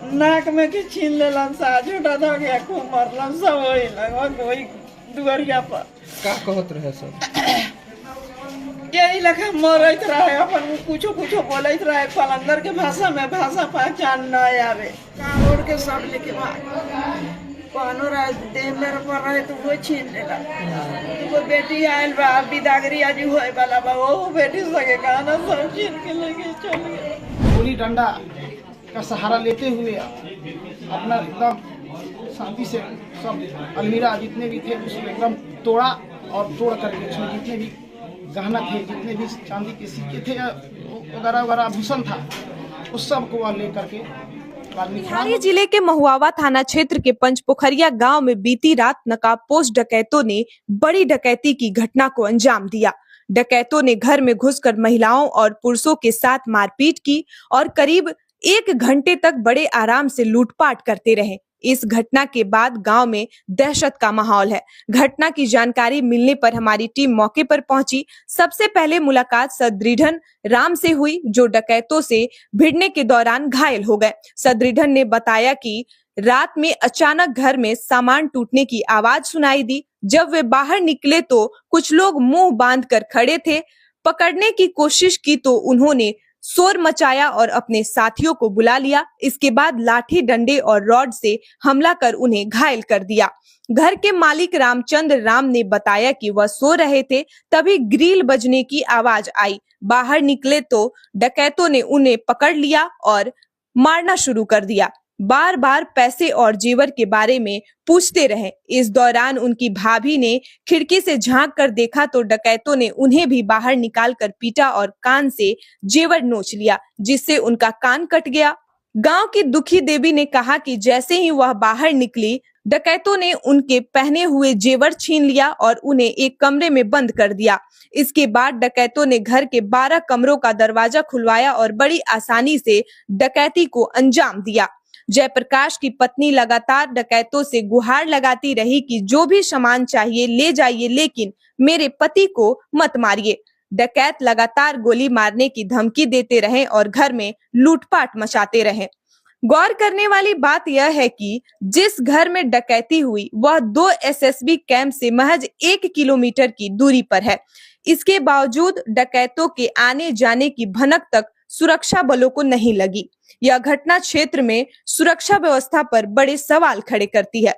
नाक में के छीन लेलन सा झूठा था गया खूब मरलन सब वही लगभग वही दुआरिया पर का कहत रहे सब यही लखा मरत रहे अपन कुछो कुछो बोलत रहे कलंदर के भाषा में भाषा पहचान न आवे कारोड़ के सब लेके भाग पानो रात देह मेरे पर रहे तो वो छीन लेला वो बेटी आयल बा बिदागरी आज होए वाला बा वो बेटी सके गाना सब छीन के लेके चल गए। गोली डंडा का सहारा लेते हुए अपना एकदम शांति से सब अलमीरा जितने भी थे उसको एकदम तोड़ा और तोड़ करके उसमें जितने भी गहना थे जितने भी चांदी के सिक्के थे वगैरह वगैरह आभूषण था उस सब को वह ले करके मोतिहारी जिले के महुआवा थाना क्षेत्र के पंचपोखरिया गांव में बीती रात नकाबपोश डकैतों ने बड़ी डकैती की घटना को अंजाम दिया। डकैतों ने घर में घुसकर महिलाओं और पुरुषों के साथ मारपीट की और करीब 1 घंटे तक बड़े आराम से लूटपाट करते रहे। इस घटना के बाद गांव में दहशत का माहौल है। घटना की जानकारी मिलने पर हमारी टीम मौके पर पहुंची। सबसे पहले मुलाकात सदृढ़न राम से हुई, जो डकैतों से भिड़ने के दौरान घायल हो गए। सदृढ़न ने बताया कि रात में अचानक घर में सामान टूटने की आवाज सुनाई दी। जब वे बाहर निकले तो कुछ लोग मुंह बांधकर खड़े थे। पकड़ने की कोशिश की तो उन्होंने शोर मचाया और अपने साथियों को बुला लिया। इसके बाद लाठी डंडे और रॉड से हमला कर उन्हें घायल कर दिया। घर के मालिक रामचंद्र राम ने बताया कि वह सो रहे थे, तभी ग्रिल बजने की आवाज आई। बाहर निकले तो डकैतों ने उन्हें पकड़ लिया और मारना शुरू कर दिया। बार बार पैसे और जेवर के बारे में पूछते रहे। इस दौरान उनकी भाभी ने खिड़की से झांक कर देखा तो डकैतों ने उन्हें भी बाहर निकाल कर पीटा और कान से जेवर नोच लिया, जिससे उनका कान कट गया। गांव की दुखी देवी ने कहा कि जैसे ही वह बाहर निकली, डकैतों ने उनके पहने हुए जेवर छीन लिया और उन्हें एक कमरे में बंद कर दिया। इसके बाद डकैतों ने घर के 12 कमरों का दरवाजा खुलवाया और बड़ी आसानी से डकैती को अंजाम दिया। जयप्रकाश की पत्नी लगातार डकैतों से गुहार लगाती रही कि जो भी सामान चाहिए ले जाइए, लेकिन मेरे पति को मत मारिए। डकैत लगातार गोली मारने की धमकी देते रहे और घर में लूटपाट मचाते रहे। गौर करने वाली बात यह है कि जिस घर में डकैती हुई वह 2 एसएसबी कैंप से महज 1 किलोमीटर की दूरी पर है। इसके बावजूद डकैतों के आने जाने की भनक तक सुरक्षा बलों को नहीं लगी। यह घटना क्षेत्र में सुरक्षा व्यवस्था पर बड़े सवाल खड़े करती है।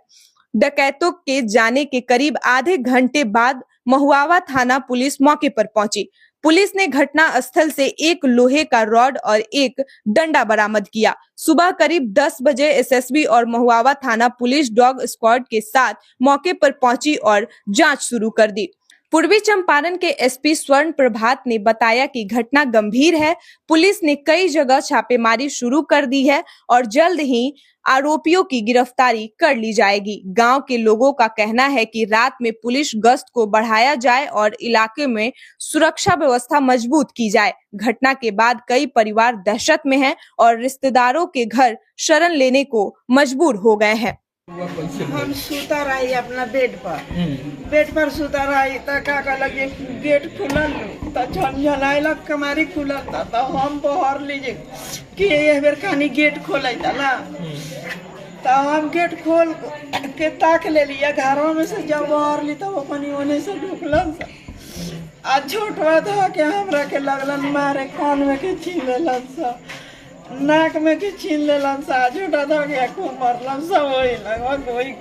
डकैतों के जाने के करीब आधे घंटे बाद महुआवा थाना पुलिस मौके पर पहुंची। पुलिस ने घटना स्थल से एक लोहे का रॉड और एक डंडा बरामद किया। सुबह करीब 10 बजे एसएसबी और महुआवा थाना पुलिस डॉग स्क्वाड के साथ मौके पर पहुंची और जांच शुरू कर दी। पूर्वी चंपारण के एसपी स्वर्ण प्रभात ने बताया कि घटना गंभीर है। पुलिस ने कई जगह छापेमारी शुरू कर दी है और जल्द ही आरोपियों की गिरफ्तारी कर ली जाएगी। गांव के लोगों का कहना है कि रात में पुलिस गश्त को बढ़ाया जाए और इलाके में सुरक्षा व्यवस्था मजबूत की जाए। घटना के बाद कई परिवार दहशत में हैं और रिश्तेदारों के घर शरण लेने को मजबूर हो गए हैं। हम सुता रही अपना बेड पर सुता रही तो लगे गेट खुलल तो झनझनाइलक कमारी खुलल तो हम बहर लीजिए कि यह बेर कहानी गेट खोल ना तो हम गेट खोल के ताक ले लिया। घरों में से जब बहर ली तो अपनी ओने से ढुकलन आ छोटवा था के हमरा के लगलन मारे, कान में के छीन लेलन सा, नाक में के छीन लेलन सा, झूठा था गया खूब मरलन सब वही लगभग वही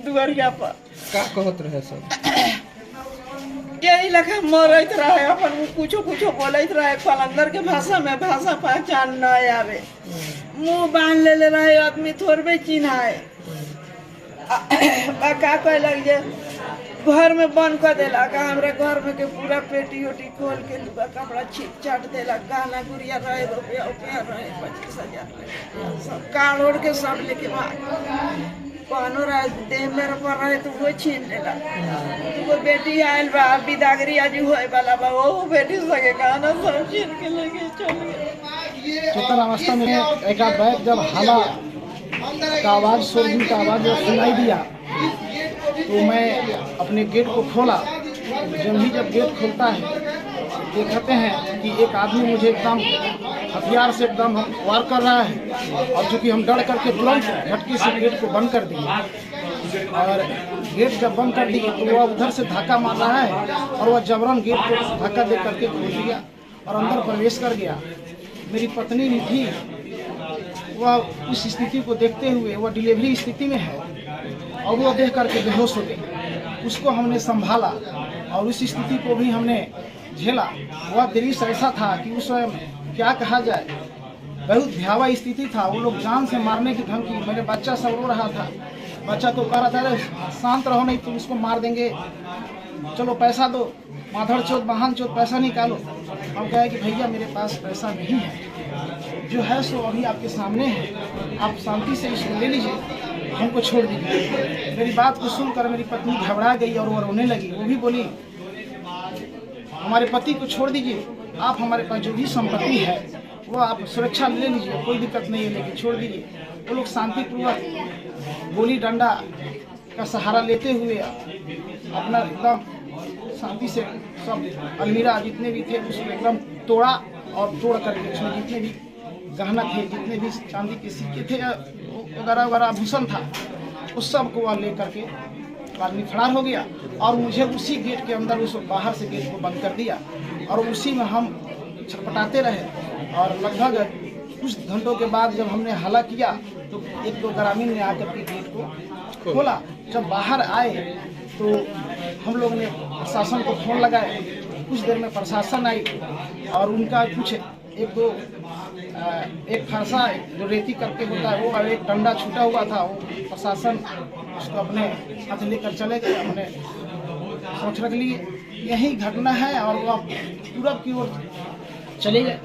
दुआरिया पर का कहत रहे सब यही लखा मरत रहे अपन कुछो कुछो बोलत रहे कलंदर के भाषा में भाषा पहचान न आवे। मुंह बांध ले रहे आदमी थोड़बे चिन्हाए का कह लग जे घर में बंद कर देला का हमरे घर में के पूरा पेटी ओटी खोल के लुगा कपड़ा छीट चाट देला, गहना गुड़िया रहे रुपया रहे 25,000 सब काढ़ के सब लेके भाग पानो रात देह मेरे पर रहे तो वो छीन लेला। वो बेटी आयल बा बिदागरी आज होए वाला बा वो बेटी सके गाना सब छीन के लेके चल गए। चेतन अवस्था में एक बैग जब हाला का आवाज शोरगुल का आवाज जब सुनाई दिया तो मैं अपने गेट को खोला। जब गेट खुलता है देखते हैं कि एक आदमी मुझे एकदम हथियार से एकदम वार कर रहा है और चूँकि हम डर करके तुरंत झटके से गेट को बंद कर दिए और गेट जब बंद कर दिए तो वह उधर से धक्का मार रहा है और वह जबरन गेट को धक्का दे करके खोल दिया और अंदर प्रवेश कर गया। मेरी पत्नी भी थी, वह उस स्थिति को देखते हुए वह डिलीवरी स्थिति में है और वो देख करके बेहोश हो गई। उसको हमने संभाला और उस स्थिति को भी हमने झेला। वह दृश्य ऐसा था कि उस समय क्या कहा जाए, बहुत भयावह स्थिति था। वो लोग जान से मारने की धमकी, मेरे बच्चा सब रो रहा था, बच्चा तो कह रहा था अरे शांत रहो नहीं तो उसको मार देंगे, चलो पैसा दो, माधर चोट महान चोट पैसा निकालो। हम कहे कि भैया मेरे पास पैसा नहीं है, जो है सो अभी आपके सामने है, आप शांति से इसको ले लीजिए, हमको छोड़ दीजिए। मेरी बात को सुनकर मेरी पत्नी घबरा गई और वो रोने लगी। वो भी बोली हमारे पति को छोड़ दीजिए, आप हमारे पास जो भी संपत्ति है वो आप सुरक्षा ले लीजिए, कोई दिक्कत नहीं है, लेकिन छोड़ दीजिए। वो लोग शांतिपूर्वक गोली डंडा का सहारा लेते हुए अपना एकदम शांति से सब अलमीरा जितने भी थे उसको एकदम तोड़ा और तोड़ करके उसमें जितने भी गहना थे, जितने भी चांदी के सिक्के थे वगैरह वगैरह आभूषण था, उस सब को वह ले करके आदमी फरार हो गया। और मुझे उसी गेट के अंदर उस बाहर से गेट को बंद कर दिया और उसी में हम छटपटाते रहे। और लगभग कुछ घंटों के बाद जब हमने हल्ला किया तो एक दो ग्रामीण ने आकर के गेट को खोला। जब बाहर आए तो हम लोग ने प्रशासन को फोन लगाए। कुछ देर में प्रशासन आई और उनका कुछ एक फरसा जो रेती करके होता है वो एक डंडा छूटा हुआ था, वो प्रशासन उसको अपने हाथ लेकर चले गए, हमने सोच रख लिए यही घटना है और वो पूरब की ओर चले गए।